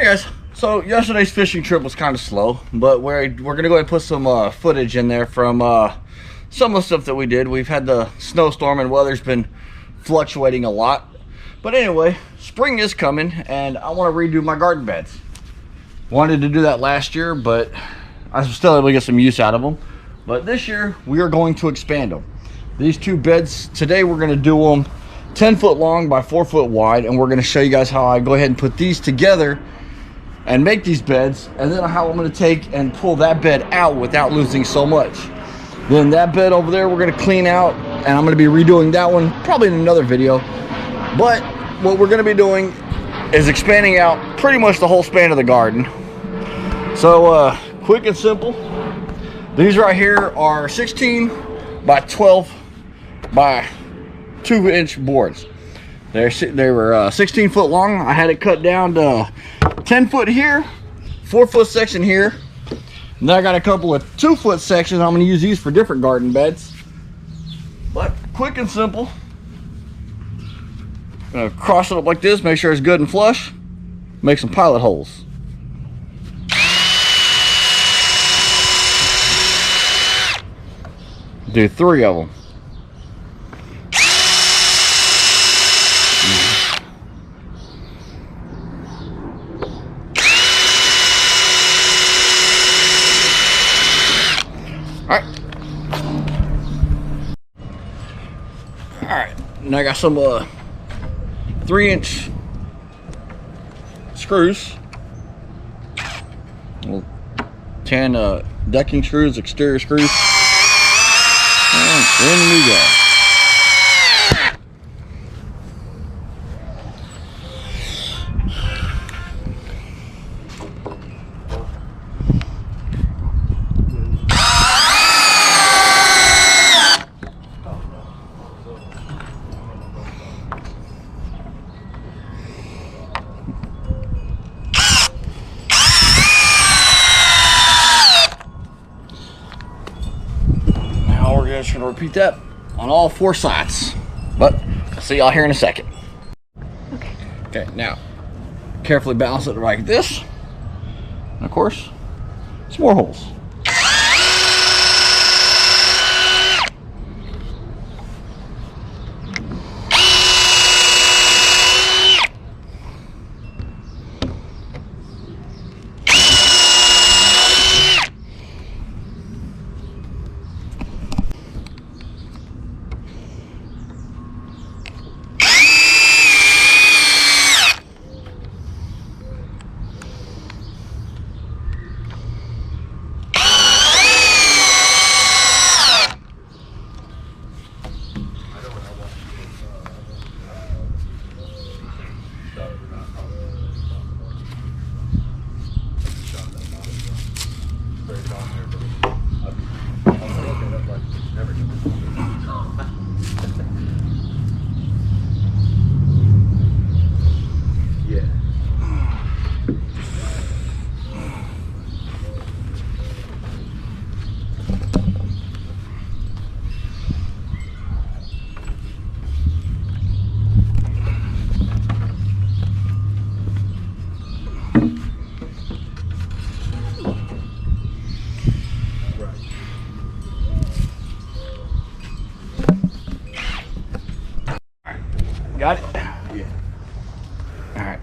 Hey guys, so yesterday's fishing trip was kind of slow, but we're gonna go ahead and put some footage in there from some of the stuff that we did. We've had the snowstorm and weather's been fluctuating a lot, but anyway, spring is coming and I want to redo my garden beds. Wanted to do that last year, but I was still able to get some use out of them. But this year we are going to expand them. These two beds today, we're going to do them 10 foot long by 4 foot wide, and we're going to show you guys how I go ahead and put these together and make these beds, and then how I'm going to take and pull that bed out without losing so much. Then that bed over there we're going to clean out, and I'm going to be redoing that one probably in another video. But what we're going to be doing is expanding out pretty much the whole span of the garden. So quick and simple, these right here are 16 by 12 by 2-inch boards. They were 16 foot long. I had it cut down to 10 foot here, 4 foot section here. And then I got a couple of 2 foot sections. I'm going to use these for different garden beds. But quick and simple. I'm going to cross it up like this, make sure it's good and flush. Make some pilot holes. Do 3 of them. Alright, and I got some 3-inch screws, little 10 decking screws, exterior screws, and in we go. Just gonna repeat that on all 4 sides, but I'll see y'all here in a second. Okay, now carefully balance it like this, and of course some more holes. Got it? Yeah. All right.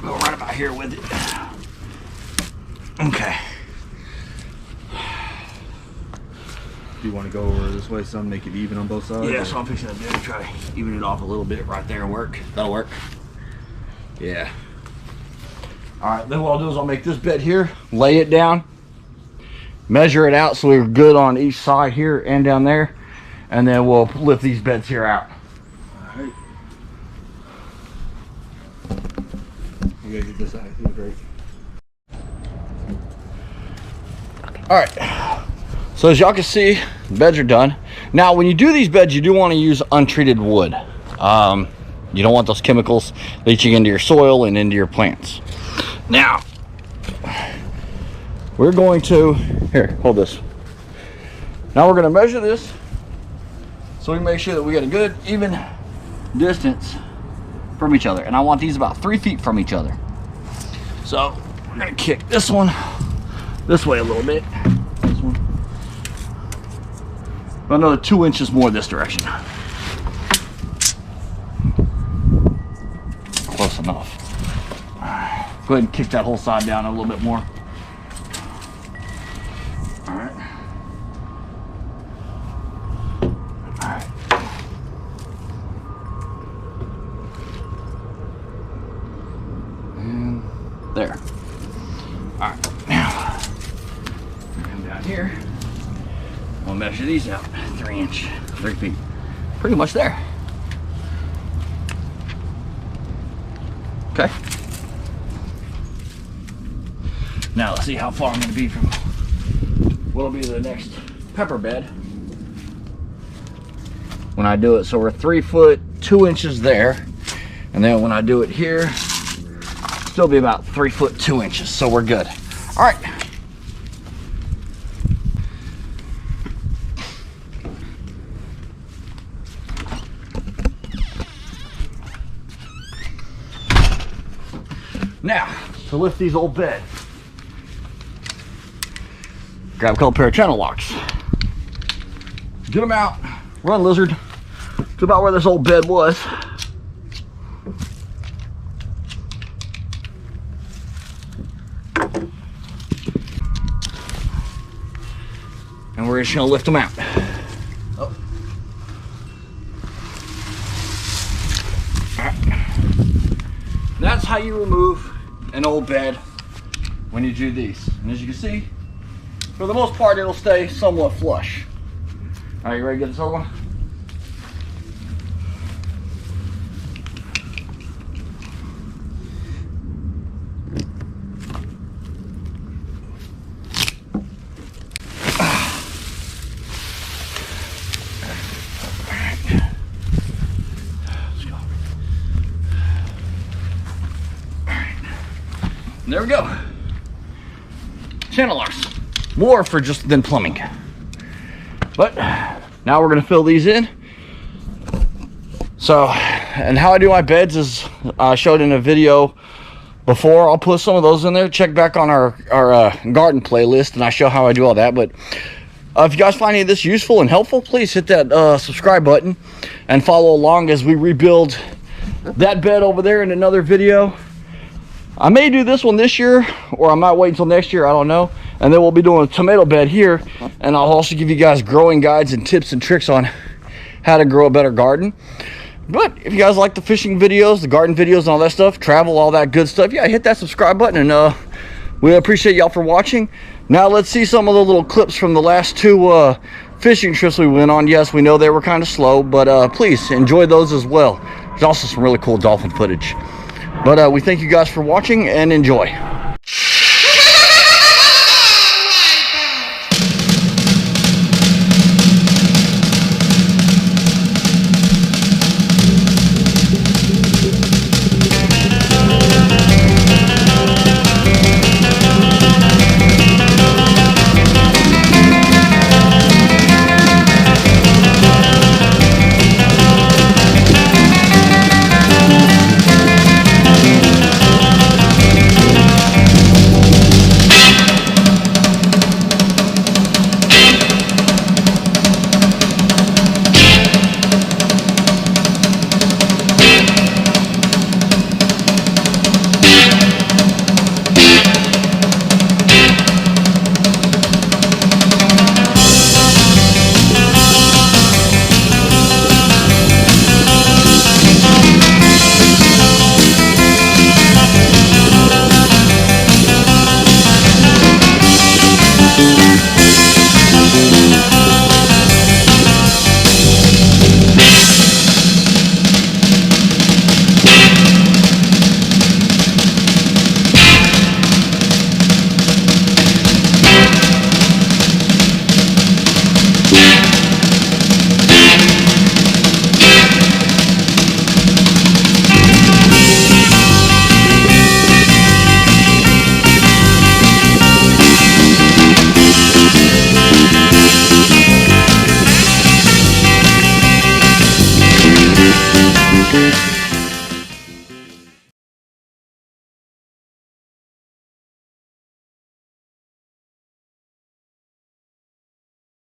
Go right about here with it. Okay. Do you want to go over this way some, make it even on both sides? Yeah, so I'm fixing to do. Try to even it off a little bit right there and work. That'll work. Yeah. Alright, then what I'll do is I'll make this bed here, lay it down, measure it out so we're good on each side here and down there, and then we'll lift these beds here out. Alright. You gotta get this out. You're great. Alright, so as y'all can see, the beds are done. Now, when you do these beds, you do want to use untreated wood. You don't want those chemicals leaching into your soil and into your plants. Now, we're going to, here, hold this. Now we're going to measure this so we make sure that we get a good even distance from each other. And I want these about 3 feet from each other. So we're going to kick this one this way a little bit. This one. Another 2 inches more this direction. Close enough. All right. Go ahead and kick that whole side down a little bit more. All right. All right. And there. All right. Now, come down here. We'll measure these out. 3 feet. Pretty much there. Okay. Now let's see how far I'm going to be from what'll be the next pepper bed when I do it. So we're 3 foot 2 inches there, and then when I do it here, still be about 3 foot 2 inches. So we're good. All right. Now, to lift these old beds, grab a couple pair of channel locks, get them out, run lizard to about where this old bed was. And we're just gonna lift them out. Oh. All right. That's how you remove an old bed when you do these. And as you can see, for the most part, it'll stay somewhat flush. All right, you ready to get this other one? There we go. Channel locks. More for just than plumbing. But now we're gonna fill these in. So, and how I do my beds is I showed in a video before. I'll put some of those in there. Check back on our garden playlist, and I show how I do all that. But if you guys find any of this useful and helpful, please hit that subscribe button and follow along as we rebuild that bed over there in another video. I may do this one this year, or I might wait until next year, I don't know. And then we'll be doing a tomato bed here, and I'll also give you guys growing guides and tips and tricks on how to grow a better garden. But if you guys like the fishing videos, the garden videos, and all that stuff, travel, all that good stuff, yeah, hit that subscribe button, and we appreciate y'all for watching. Now let's see some of the little clips from the last 2 fishing trips we went on. Yes, we know they were kind of slow, but please enjoy those as well. There's also some really cool dolphin footage. But we thank you guys for watching, and enjoy.